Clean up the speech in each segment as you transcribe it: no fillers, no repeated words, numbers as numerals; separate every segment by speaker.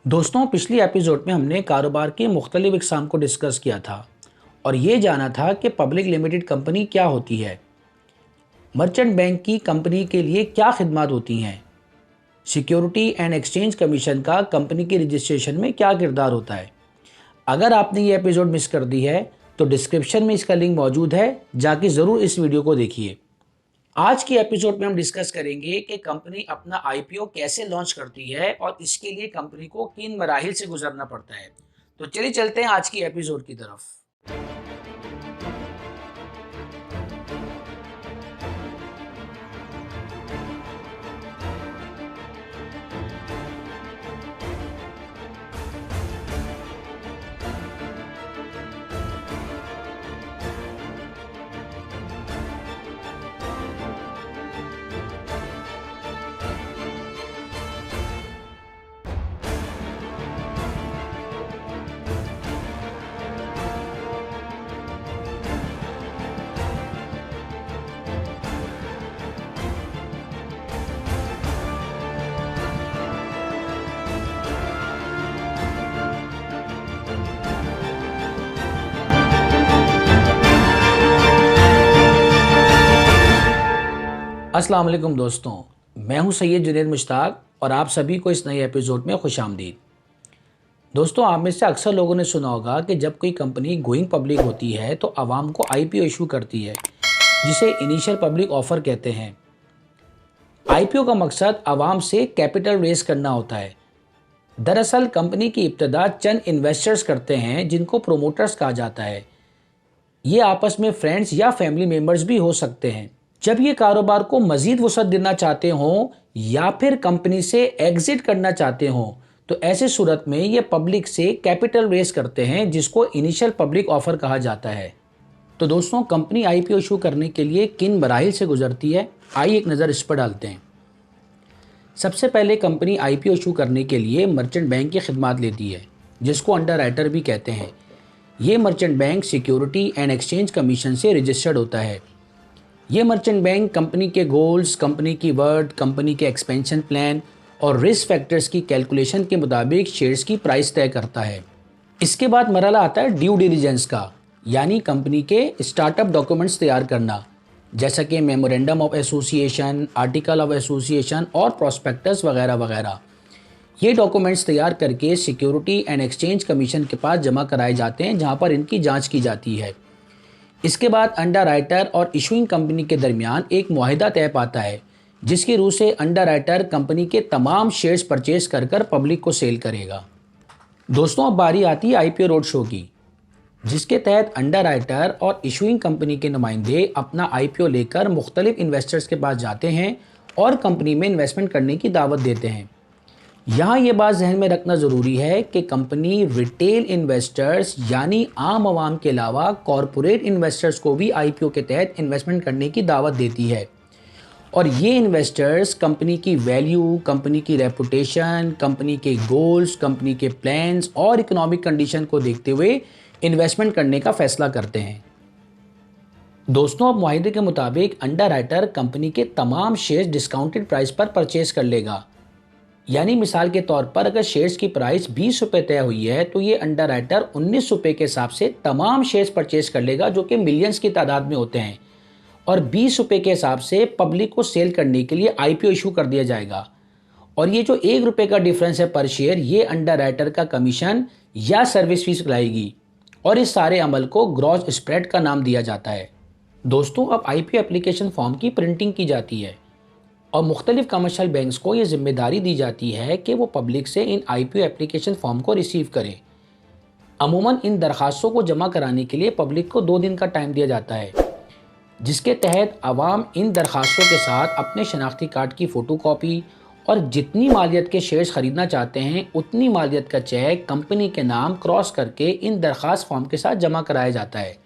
Speaker 1: दोस्तों, पिछली एपिसोड में हमने कारोबार की मुख्तलिफ इकसाम को डिस्कस किया था और ये जाना था कि पब्लिक लिमिटेड कंपनी क्या होती है, मर्चेंट बैंक की कंपनी के लिए क्या खिदमत होती हैं, सिक्योरिटी एंड एक्सचेंज कमीशन का कंपनी की रजिस्ट्रेशन में क्या किरदार होता है। अगर आपने ये एपिसोड मिस कर दी है तो डिस्क्रिप्शन में इसका लिंक मौजूद है, जाके ज़रूर इस वीडियो को देखिए। आज की एपिसोड में हम डिस्कस करेंगे कि कंपनी अपना आईपीओ कैसे लॉन्च करती है और इसके लिए कंपनी को किन मराहिल से गुजरना पड़ता है। तो चलिए चलते हैं आज की एपिसोड की तरफ। अस्सलाम वालेकुम दोस्तों, मैं हूं सैयद जुनैद मुश्ताक और आप सभी को इस नए एपिसोड में खुशामदीद। दोस्तों, आप में से अक्सर लोगों ने सुना होगा कि जब कोई कंपनी गोइंग पब्लिक होती है तो आवाम को आईपीओ इशू करती है, जिसे इनिशियल पब्लिक ऑफर कहते हैं। आईपीओ का मकसद आवाम से कैपिटल रेज करना होता है। दरअसल कंपनी की इब्तिदा चंद इन्वेस्टर्स करते हैं जिनको प्रोमोटर्स कहा जाता है। ये आपस में फ्रेंड्स या फैमिली मेम्बर्स भी हो सकते हैं। जब ये कारोबार को मजीद वसअत देना चाहते हों या फिर कंपनी से एग्जिट करना चाहते हों तो ऐसे सूरत में ये पब्लिक से कैपिटल रेज करते हैं, जिसको इनिशियल पब्लिक ऑफर कहा जाता है। तो दोस्तों, कंपनी आईपीओ इशू करने के लिए किन मराहिल से गुजरती है, आइए एक नज़र इस पर डालते हैं। सबसे पहले कंपनी आईपीओ इशू करने के लिए मर्चेंट बैंक की खिदमत लेती है, जिसको अंडरराइटर भी कहते हैं। ये merchant bank security and exchange commission से रजिस्टर्ड होता है। ये मर्चेंट बैंक कंपनी के गोल्स, कंपनी की वर्थ, कंपनी के एक्सपेंशन प्लान और रिस्क फैक्टर्स की कैलकुलेशन के मुताबिक शेयर्स की प्राइस तय करता है। इसके बाद मरहला आता है ड्यू डिलिजेंस का, यानी कंपनी के स्टार्टअप डॉक्यूमेंट्स तैयार करना, जैसा कि memorandum of association, article of association और प्रॉस्पेक्टस वगैरह वगैरह। ये डॉक्यूमेंट्स तैयार करके सिक्योरिटी एंड एक्सचेंज कमीशन के पास जमा कराए जाते हैं, जहां पर इनकी जांच की जाती है। इसके बाद अंडरराइटर और इशूइंग कंपनी के दरमियान एक मुआहिदा तय पाता है, जिसकी रूह से अंडरराइटर कंपनी के तमाम शेयर्स परचेज कर पब्लिक को सेल करेगा। दोस्तों, अब बारी आती है आईपीओ रोड शो की, जिसके तहत अंडरराइटर और इशूइंग कंपनी के नुमाइंदे अपना आईपीओ लेकर मुख्तलिफ इन्वेस्टर्स के पास जाते हैं और कंपनी में इन्वेस्टमेंट करने की दावत देते हैं। यहाँ ये बात जहन में रखना ज़रूरी है कि कंपनी रिटेल इन्वेस्टर्स यानी आम आवाम के अलावा कॉरपोरेट इन्वेस्टर्स को भी आईपीओ के तहत इन्वेस्टमेंट करने की दावत देती है। और ये इन्वेस्टर्स कंपनी की वैल्यू, कंपनी की रेपुटेशन, कंपनी के गोल्स, कंपनी के प्लान्स और इकोनॉमिक कंडीशन को देखते हुए इन्वेस्टमेंट करने का फैसला करते हैं। दोस्तों, अब मुआहिदे के मुताबिक अंडरराइटर कंपनी के तमाम शेयर्स डिस्काउंटेड प्राइस पर परचेज कर लेगा। यानी मिसाल के तौर पर अगर शेयर्स की प्राइस 20 रुपये तय हुई है तो ये अंडरराइटर 19 रुपये के हिसाब से तमाम शेयर्स परचेज कर लेगा, जो कि मिलियंस की तादाद में होते हैं, और 20 रुपये के हिसाब से पब्लिक को सेल करने के लिए आईपीओ इशू कर दिया जाएगा। और ये जो 1 रुपये का डिफरेंस है पर शेयर, ये अंडरराइटर का कमीशन या सर्विस फीस लाएगी, और इस सारे अमल को ग्रॉस स्प्रेड का नाम दिया जाता है। दोस्तों, अब आईपीओ एप्लीकेशन फॉर्म की प्रिंटिंग की जाती है और मुख्तलिफ कमर्शियल बैंक्स को ये जिम्मेदारी दी जाती है कि वो पब्लिक से इन आईपीओ एप्लीकेशन फॉर्म को रिसीव करें। अमूमन इन दरखास्तों को जमा कराने के लिए पब्लिक को 2 दिन का टाइम दिया जाता है, जिसके तहत आवाम इन दरखास्तों के साथ अपने शनाख्ती कार्ड की फ़ोटोकॉपी और जितनी मालियत के शेयर्स ख़रीदना चाहते हैं उतनी मालियत का चेक कंपनी के नाम क्रॉस करके इन दरखास्त फॉर्म के साथ जमा कराया जाता है।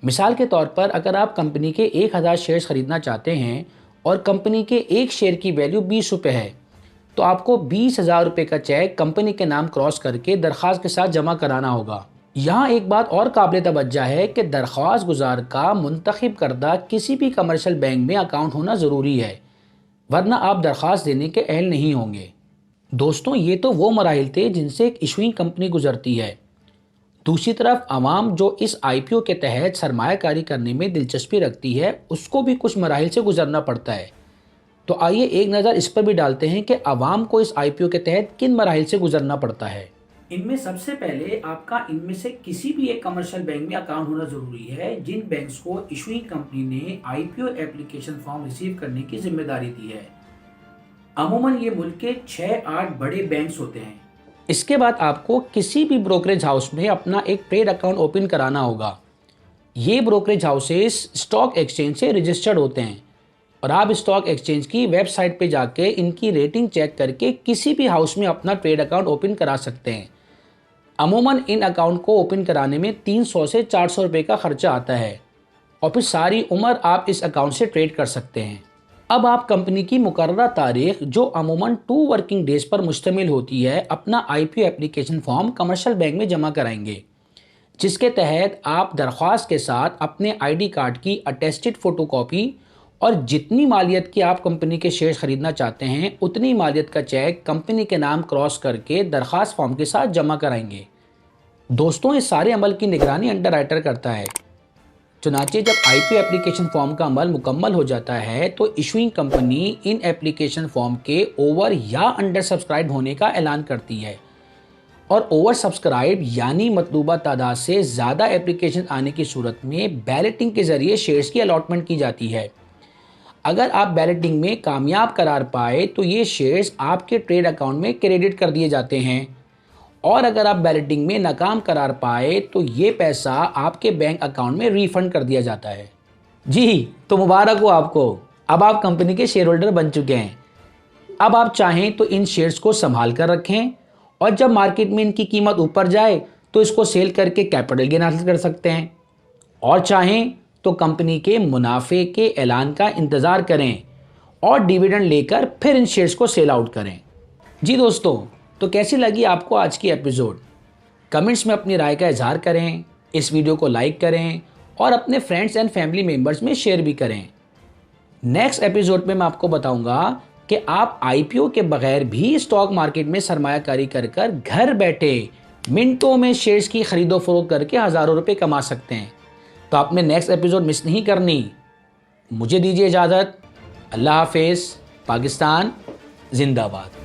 Speaker 1: मिसाल के तौर पर अगर आप कंपनी के 1000 शेयर्स ख़रीदना चाहते हैं और कंपनी के एक शेयर की वैल्यू 20 रुपये है, तो आपको 20,000 रुपये का चेक कंपनी के नाम क्रॉस करके दरख्वास्त के साथ जमा कराना होगा। यहाँ एक बात और काबिल तवज्जो है कि दरख्वास्त गुजार का मुंतखब करदा किसी भी कमर्शियल बैंक में अकाउंट होना ज़रूरी है, वरना आप दरख्वास्त देने के अहल नहीं होंगे। दोस्तों, ये तो वो मराहिल थे जिनसे एक इशूइंग कंपनी गुजरती है। दूसरी तरफ आवाम जो इस आईपीओ के तहत सरमायाकारी करने में दिलचस्पी रखती है, उसको भी कुछ मराहिल से गुजरना पड़ता है। तो आइए एक नज़र इस पर भी डालते हैं कि आवाम को इस आईपीओ के तहत किन मराहिल से गुजरना पड़ता है। इनमें सबसे पहले आपका इनमें से किसी भी एक कमर्शियल बैंक में अकाउंट होना जरूरी है जिन बैंक्स को इशूइंग कंपनी ने आईपीओ एप्लीकेशन फॉर्म रिसीव करने की जिम्मेदारी दी है। अमूमन ये मुल्क के 6-8 बड़े बैंक्स होते हैं। इसके बाद आपको किसी भी ब्रोकरेज हाउस में अपना एक ट्रेड अकाउंट ओपन कराना होगा। ये ब्रोकरेज हाउसेस स्टॉक एक्सचेंज से रजिस्टर्ड होते हैं और आप स्टॉक एक्सचेंज की वेबसाइट पे जाके इनकी रेटिंग चेक करके किसी भी हाउस में अपना ट्रेड अकाउंट ओपन करा सकते हैं। अमूमन इन अकाउंट को ओपन कराने में 300 से 400 रुपये का खर्चा आता है और फिर सारी उम्र आप इस अकाउंट से ट्रेड कर सकते हैं। अब आप कंपनी की मुकर्ररा तारीख, जो अमूमन 2 वर्किंग डेज पर मुश्तमिल होती है, अपना IPO application form commercial bank में जमा कराएंगे, जिसके तहत आप दरख्वास्त के साथ अपने आईडी कार्ड की अटेस्टेड फ़ोटोकॉपी और जितनी मालियत की आप कंपनी के शेयर खरीदना चाहते हैं उतनी मालियत का चेक कंपनी के नाम क्रॉस करके दरख्वास्त फॉर्म के साथ जमा कराएंगे। दोस्तों, इस सारे अमल की निगरानी अंडरराइटर करता है। चुनांचे जब आईपीओ एप्लीकेशन फॉर्म का अमल मुकम्मल हो जाता है तो इशूइंग कंपनी इन एप्लीकेशन फॉर्म के ओवर या अंडर सब्सक्राइब होने का ऐलान करती है और ओवर सब्सक्राइब यानी मतलूबा तादाद से ज़्यादा एप्लीकेशन आने की सूरत में बैलेटिंग के ज़रिए शेयर्स की अलॉटमेंट की जाती है। अगर आप बैलेटिंग में कामयाब करार पाए तो ये शेयर्स आपके ट्रेड अकाउंट में क्रेडिट कर दिए जाते हैं और अगर आप बैलेटिंग में नाकाम करार पाए तो ये पैसा आपके बैंक अकाउंट में रिफंड कर दिया जाता है। जी, तो मुबारक हो आपको, अब आप कंपनी के शेयर होल्डर बन चुके हैं। अब आप चाहें तो इन शेयर्स को संभाल कर रखें और जब मार्केट में इनकी कीमत ऊपर जाए तो इसको सेल करके कैपिटल गेन हासिल कर सकते हैं और चाहें तो कंपनी के मुनाफे के ऐलान का इंतज़ार करें और डिविडेंड लेकर फिर इन शेयर्स को सेल आउट करें। जी दोस्तों, तो कैसी लगी आपको आज की एपिसोड? कमेंट्स में अपनी राय का इजहार करें, इस वीडियो को लाइक करें और अपने फ्रेंड्स एंड फैमिली मेम्बर्स में शेयर भी करें। नेक्स्ट एपिसोड में मैं आपको बताऊंगा कि आप आईपीओ के बगैर भी स्टॉक मार्केट में सरमायाकारी कर घर बैठे मिनटों में शेयर्स की खरीदो फरोख्त करके हज़ारों रुपए कमा सकते हैं। तो आपने नेक्स्ट एपिसोड मिस नहीं करनी। मुझे दीजिए इजाज़त। अल्लाह हाफिज़। पाकिस्तान जिंदाबाद।